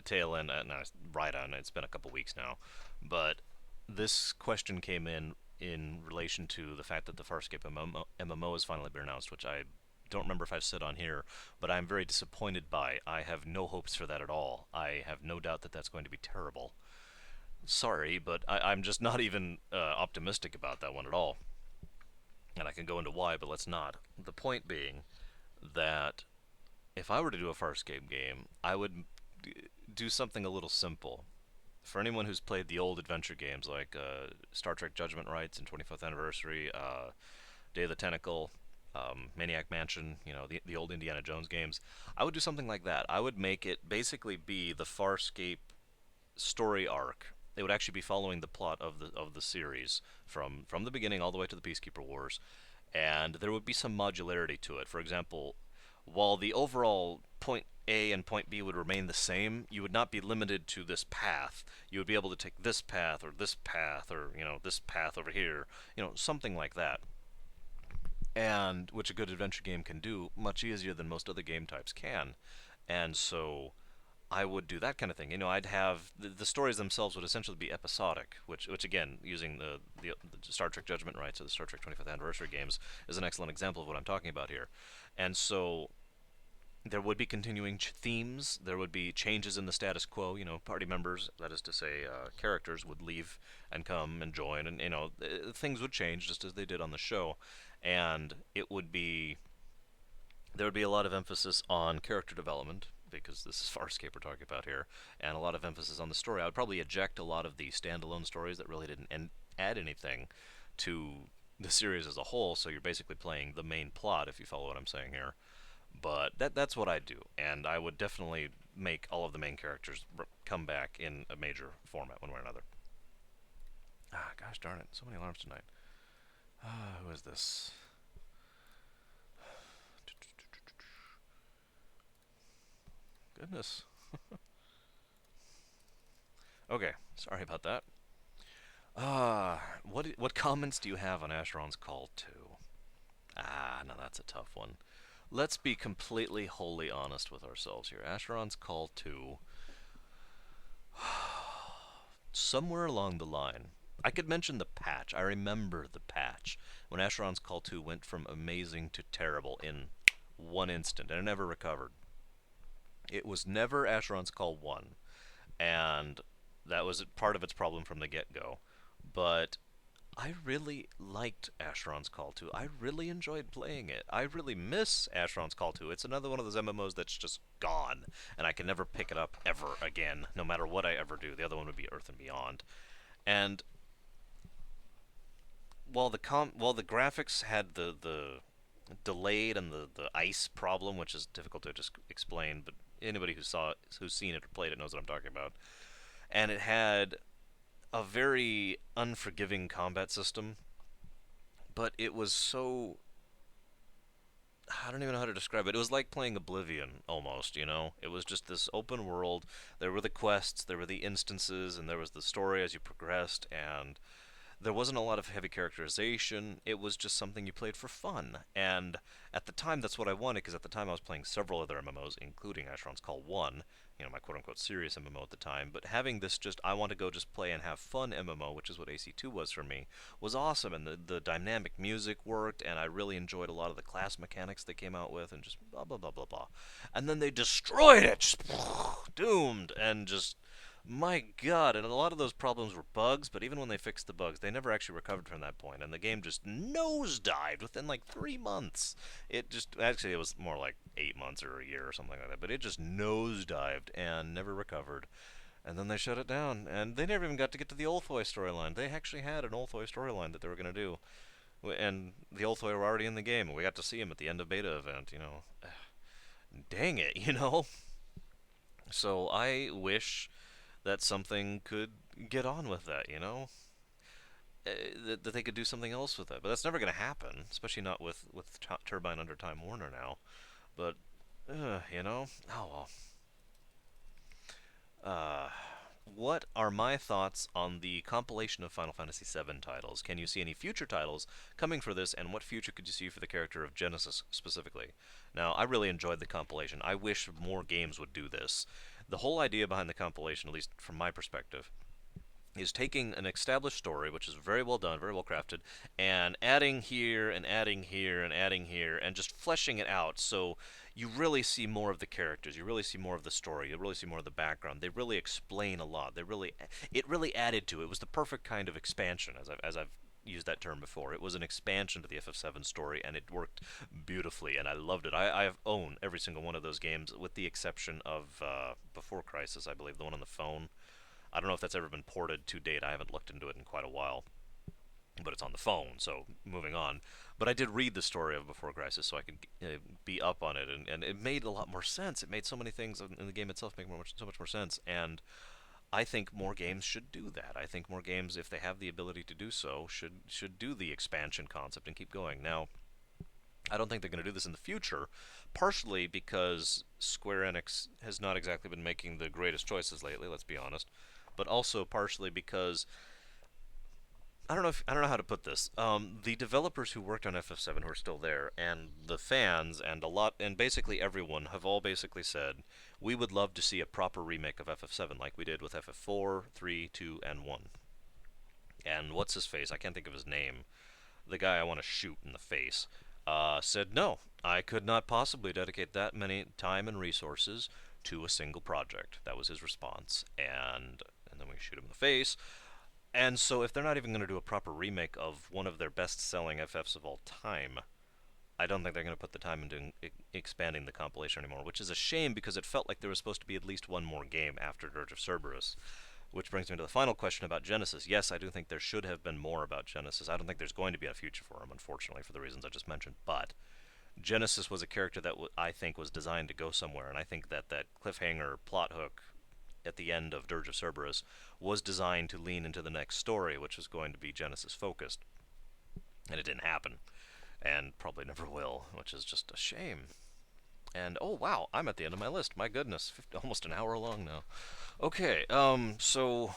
tail end. No, right on. It's been a couple weeks now, but this question came in relation to the fact that the Farscape MMO has finally been announced, which I don't remember if I've said on here, but I'm very disappointed by. I have no hopes for that at all. I have no doubt that that's going to be terrible. Sorry, but I'm just not even optimistic about that one at all. And I can go into why, but let's not. The point being that if I were to do a Farscape game, I would do something a little simple. For anyone who's played the old adventure games like Star Trek Judgment Rights and 25th Anniversary, Day of the Tentacle, Maniac Mansion, the old Indiana Jones games, I would do something like that. I would make it basically be the Farscape story arc. They would actually be following the plot of the series from the beginning all the way to the Peacekeeper Wars, and there would be some modularity to it. For example, while the overall point A and point B would remain the same, you would not be limited to this path. You would be able to take this path or this path or this path over here, something like that. And which a good adventure game can do much easier than most other game types can. And so I would do that kind of thing. I'd have the stories themselves would essentially be episodic, which again, using the Star Trek Judgment Rights or the Star Trek 25th Anniversary games is an excellent example of what I'm talking about here. And so there would be continuing themes. There would be changes in the status quo. Party members, that is to say, characters would leave and come and join, and things would change just as they did on the show. And there would be a lot of emphasis on character development because this is Farscape we're talking about here, and a lot of emphasis on the story. I would probably eject a lot of the standalone stories that really didn't add anything to the series as a whole. So you're basically playing the main plot, if you follow what I'm saying here. But that's what I do, and I would definitely make all of the main characters come back in a major format, one way or another. Ah, gosh darn it! So many alarms tonight. Ah, who is this? Goodness. Okay, sorry about that. What comments do you have on Asheron's Call 2? Ah, now that's a tough one. Let's be completely wholly honest with ourselves here. Asheron's Call 2, somewhere along the line, I could mention the patch. I remember the patch when Asheron's Call 2 went from amazing to terrible in one instant, and it never recovered. It was never Asheron's Call 1, and that was part of its problem from the get-go. But I really liked Asheron's Call 2. I really enjoyed playing it. I really miss Asheron's Call 2. It's another one of those MMOs that's just gone, and I can never pick it up ever again, no matter what I ever do. The other one would be Earth and Beyond. And while the graphics had the delayed and the ice problem, which is difficult to just explain, but anybody who's seen it or played it knows what I'm talking about. And it had a very unforgiving combat system, but it was so, I don't even know how to describe it. It was like playing Oblivion almost. It was just this open world. There were the quests, there were the instances, and there was the story as you progressed, and There wasn't a lot of heavy characterization. It was just something you played for fun. And at the time, that's what I wanted, because at the time I was playing several other MMOs, including Asheron's Call 1, my quote unquote serious MMO at the time. But having this just, I want to go just play and have fun MMO, which is what AC2 was for me, was awesome. And the dynamic music worked, and I really enjoyed a lot of the class mechanics they came out with, and just blah, blah, blah, blah, blah. And then they destroyed it! Just doomed! And just my god, and a lot of those problems were bugs, but even when they fixed the bugs, they never actually recovered from that point, and the game just nosedived within like 3 months. Actually, it was more like 8 months or a year or something like that, but it just nosedived and never recovered. And then they shut it down, and they never even got to get to the Ulthoi storyline. They actually had an Ulthoi storyline that they were going to do, and the Ulthoi were already in the game, and we got to see him at the end of beta event. Dang it, So I wish that something could get on with that. That they could do something else with it. But that's never going to happen, especially not with Turbine under Time Warner now. But, oh well. Uh, what are my thoughts on the compilation of Final Fantasy VII titles? Can you see any future titles coming for this, and what future could you see for the character of Genesis specifically? Now, I really enjoyed the compilation. I wish more games would do this. The whole idea behind the compilation, at least from my perspective, is taking an established story, which is very well done, very well crafted, and adding here and adding here and adding here, and just fleshing it out so you really see more of the characters, you really see more of the story, you really see more of the background. They really explain a lot. It really added to it. It was the perfect kind of expansion, as I've used that term before. It was an expansion to the FF7 story, and it worked beautifully, and I loved it. I've owned every single one of those games, with the exception of Before Crisis, I believe, the one on the phone. I don't know if that's ever been ported to date. I haven't looked into it in quite a while, but it's on the phone, so moving on. But I did read the story of Before Crisis, so I could be up on it, and it made a lot more sense. It made so many things in the game itself make so much more sense, and I think more games should do that. I think more games, if they have the ability to do so, should do the expansion concept and keep going. Now, I don't think they're going to do this in the future, partially because Square Enix has not exactly been making the greatest choices lately, let's be honest, but also partially because I don't know how to put this. The developers who worked on FF7 who are still there, and the fans, and basically everyone have all basically said, we would love to see a proper remake of FF7 like we did with FF4, 3, 2, and 1. And what's his face? I can't think of his name. The guy I want to shoot in the face, said no, I could not possibly dedicate that many time and resources to a single project. That was his response, and then we shoot him in the face. And so, if they're not even going to do a proper remake of one of their best-selling FFs of all time, I don't think they're going to put the time into expanding the compilation anymore, which is a shame because it felt like there was supposed to be at least one more game after Dirge of Cerberus. Which brings me to the final question about Genesis. Yes, I do think there should have been more about Genesis. I don't think there's going to be a future for him, unfortunately, for the reasons I just mentioned. But Genesis was a character that I think was designed to go somewhere, and I think that cliffhanger plot hook at the end of Dirge of Cerberus was designed to lean into the next story, which was going to be Genesis focused. And it didn't happen, and probably never will, which is just a shame. And oh wow, I'm at the end of my list. My goodness, almost an hour long now. Okay, so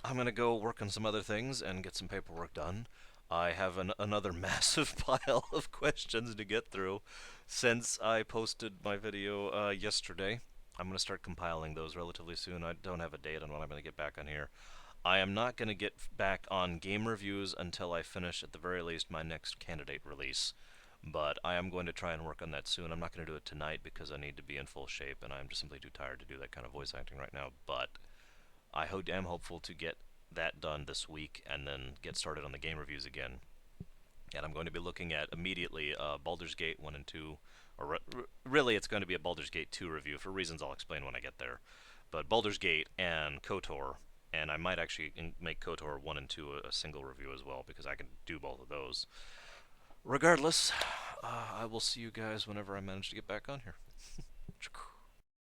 I'm gonna go work on some other things and get some paperwork done. I have another massive pile of questions to get through since I posted my video yesterday. I'm gonna start compiling those relatively soon. I don't have a date on when I'm gonna get back on here. I am not gonna get back on game reviews until I finish, at the very least, my next candidate release. But I am going to try and work on that soon. I'm not going to do it tonight because I need to be in full shape, and I'm just simply too tired to do that kind of voice acting right now. But am hopeful to get that done this week and then get started on the game reviews again. And I'm going to be looking at immediately Baldur's Gate 1 and 2. Or really, it's going to be a Baldur's Gate 2 review for reasons I'll explain when I get there. But Baldur's Gate and KOTOR, and I might actually make KOTOR 1 and 2 a single review as well because I can do both of those. Regardless, I will see you guys whenever I manage to get back on here.